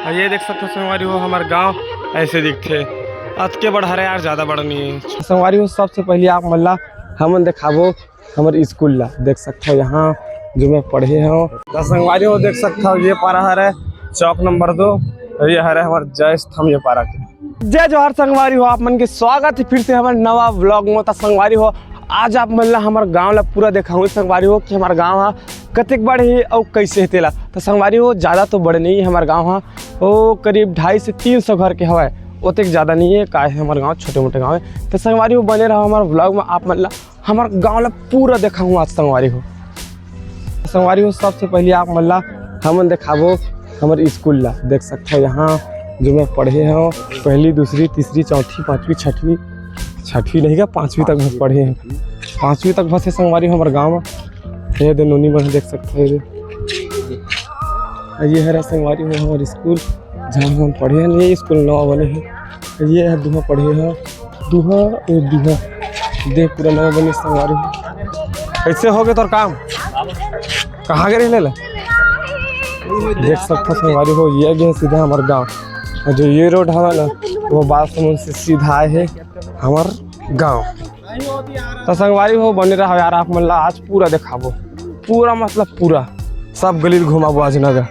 और ये देख सकते हो संगवारी हो हमारे गांव ऐसे दिखते अत के बड़ हरे यार ज़्यादा बड़ नहीं है संगवारी हो। सबसे पहले आप मल्ला हम दिखाबो हमारे स्कूल ला देख सकते हो यहाँ जो मैं पढ़े हो संगवारी हो देख सकते हो ये पारा हर है चौक नंबर 2 और ये हर है हमारे जय स्तंभ ये पारा के जय जोहर संगवारी हो। आप मन के स्वागत है फिर से हमारे नवा व्लॉग में संगवारी हो। आज आप मल्ला हमारे गाँव ला पूरा दिखाऊँ संगवारी हो कि हमारा गाँव है कतेक बड़े है और कैसे है तेला। तो संगवारी हो ज़्यादा तो बड़े नहीं है हमारा गाँव है वो करीब 250 से 300 घर के हवा उतक ज़्यादा नहीं है का है हमारे गाँव छोटे मोटे गाँव है। तो संगवारी हो बने रहो हमारे ब्लॉग में आप मतलब हमारे गाँव ला पूरा दिखाऊँ आज संगवारी हो। संगवारी हो सबसे पहले आप मतलब हम दिखाबो हमारे स्कूल ला देख सकते हो यहाँ जो मैं पढ़े हो पहली दूसरी तीसरी चौथी पाँचवीं छठवीं नहीं क्या 5वीं तक बस पढ़े हैं 5वीं तक बस है संगवारी हो हमारे गाँव में ये दोनों बस देख सकते हो ये है संगवारी हो हमारे स्कूल जहाँ हम पढ़े हैं। ये स्कूल नवा बने हैं ये है दूहा पढ़े हैं दूहा देख पूरा नवा बने संगवारी हो। कैसे हो गए तोर काम कहाँ गए ले देख सकते संगवारी हो ये गए सीधा हमारे गाँव और जो ये रोड है ना वो बालसमुंद से सीधा है हमार गाँव। तो संगवारी हो बने रहा यार आप मतलब आज पूरा दिखाबो पूरा मतलब पूरा सब गली घुमाबो आज नगर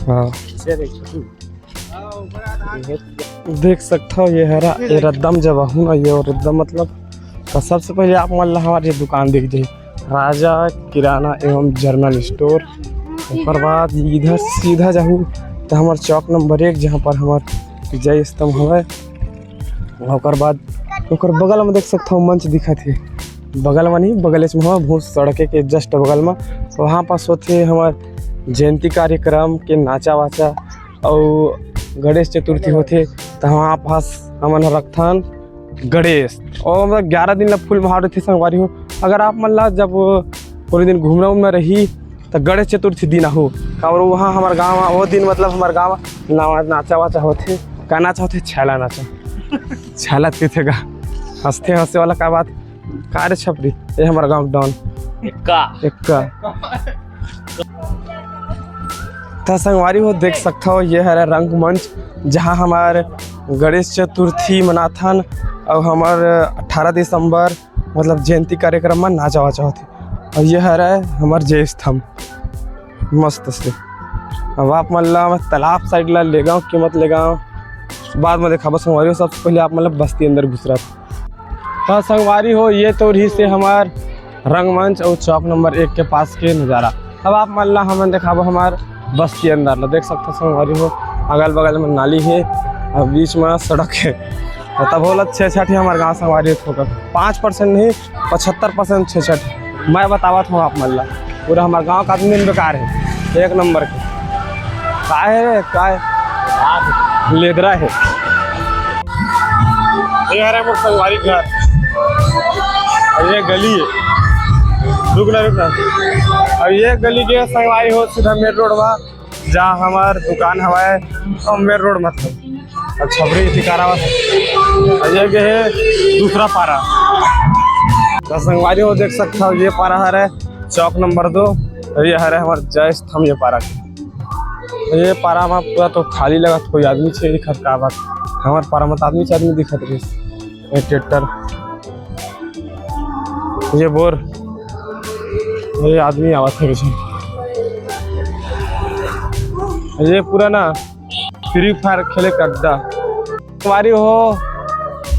हाँ देख सकते हो ये हरा ये रद्दम जब हूँ ना ये रद्दम मतलब तो सबसे पहले आप मतलब हमारी जब देख जाइए राजा किराना एवं जर्नल स्टोर। उसके बाद इधर सीधा जाऊँ तो हमारे चौक नंबर 1 जहाँ पर हमारे जय स्तंभ है और बाद बगल में देख सकते हो मंच दिखा थे बगल में नहीं बगल में हुआ भूस सड़के के जस्ट बगल में वहाँ पास होते हमारे जयंती कार्यक्रम के नाचा वाचा और गणेश चतुर्थी होते तो वहाँ पास हमारे रखथान गणेश और मतलब 11 दिन लग फुल बहार थे संगवारी हो। अगर आप मतलब जब पूरे दिन घूमना उमना रही तो गणेश चतुर्थी दिन हो और वहाँ हमारे गाँव वो दिन मतलब हमारे गाँव नाचा वाचा होते का नाचा होते छैला नाचा छैला थे का हंसते वाला का बात कार्य छपरी ये हमारा गाँव डाउन इक्का तो संगवारी हो देख सकते हो ये है रंगमंच जहाँ हमारे गणेश चतुर्थी मनाथन और हमारे 18 दिसंबर मतलब जयंती कार्यक्रम में नाचा वाचा होती और ये है हमारे जय स्तंभ मस्त से। अब आप मतलब तालाब साइड ला ले गाँव कीमत ले गाँव बाद में देखा बस संगवारी हो। सबसे पहले आप मतलब बस्ती अंदर घुस रहा था तो संगवारी हो ये तो रही से हमार रंगमंच और चौक नंबर 1 के पास के नज़ारा। अब आप मतलब हमें दिखाबो हमार बस्ती अंदर तब देख सकते संगवारी हो अगल बगल में नाली है और बीच में सड़क है तब बोला 6-6 हमारे गाँव संगवारी होकर 5% नहीं 75% 6-6 मैं बतावत हूँ आप मल्ला पूरा हमारे गाँव का आदमी बेकार है 1 नंबर के का लेदरा है ये है हमारे संगवारी घर और ये गली है रुकना और ये गली के संगवारी हो सीधा मेन रोड में जहाँ हमार दुकान हवा है और मेन रोड मतलब और छबरी ठिकाना और ये है दूसरा पारा। तो संगवारी हो देख सकते हो ये पारा है चौक नंबर 2 और ये है हमारे जय स्तंभ ये पारा के ये पारा में पूरा तो खाली लगा कोई आदमी छे दिखत का बात हमारे पारा में आदमी दिखत रही ट्रैक्टर ये बोर ये आदमी आवत है ये पूरा ना फ्री फायर खेले का अड्डा। संगवारी हो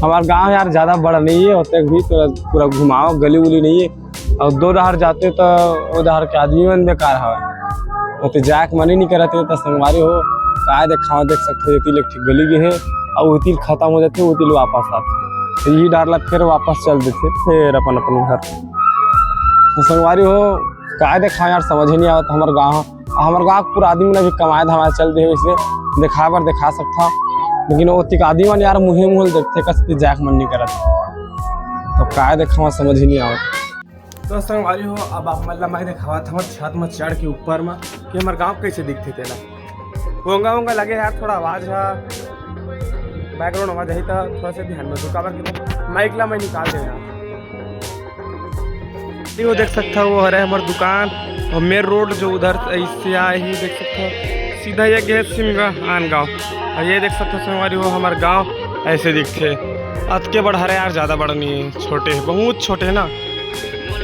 हमारा गांव यार ज़्यादा बड़ा नहीं है होते भी तो पूरा घुमाओ गली उली नहीं है और 2 डहर जाते तो उधर के आदमी मन बेकार हवा तो जाके मन ही नहीं करते तो संगवारी हो काय देखा देख सकते हो एक गली के है और वो खत्म हो जाते वो वापस आते तो यही डारला फिर वापस चल देते फिर अपन घर। तो संगवारी हो काय देखा यार समझ ही नहीं आता हमारे गाँव पूरा आदमी ने भी कमाए धमाए चल दे इसलिए दिखा सकता लेकिन वो तिक आदमी मन यार मुँह देखते कसते जाक मन नहीं करते तो काय देखा समझ ही नहीं आवत। तो संगवारी हो अब आप मतलब मैं दिखावा था छत में चढ़ के ऊपर में कि हमारे गाँव कैसे दिखते तेला होंगा लगे यार थोड़ा आवाज़ है बैकग्राउंड आवाज़ है तो थोड़ा सा ध्यान में रुका माइक ला मैं निकाल देना वो देख सकता हो वो है हमारी दुकान और मेन रोड जो उधर ऐसे आए ही देख सकते हो सीधा ये गए सिमगान गाँव। और ये देख सकते हो संगवारी हो हमारे गाँव ऐसे दिखते। आज के बड़ हरे यार, ज़्यादा बड़ नहीं है, छोटे है, बहुत छोटे है ना।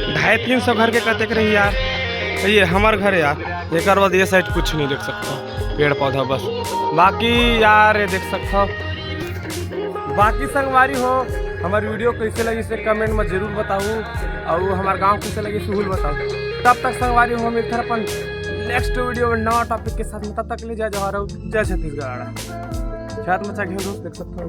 250-300 घर के कतेक रही यार। ये हमारे घर है यार। एक बाद ये साइड कुछ नहीं देख सकता, पेड़ पौधा बस। बाकी यार ये देख सकता हो। बाकी संगवारी हो हमारी वीडियो कैसे लगी इसे कमेंट में जरूर बताऊँ, और हमारे गांव कैसे लगी इसे जरूर बताऊँ। तब तक संगवारी हो मिलते हैं अपन नेक्स्ट वीडियो में नया टॉपिक के साथ में। तब तक ले जय जवाहर, जय छत्तीसगढ़। शायद मचा घेर देख सकते हो।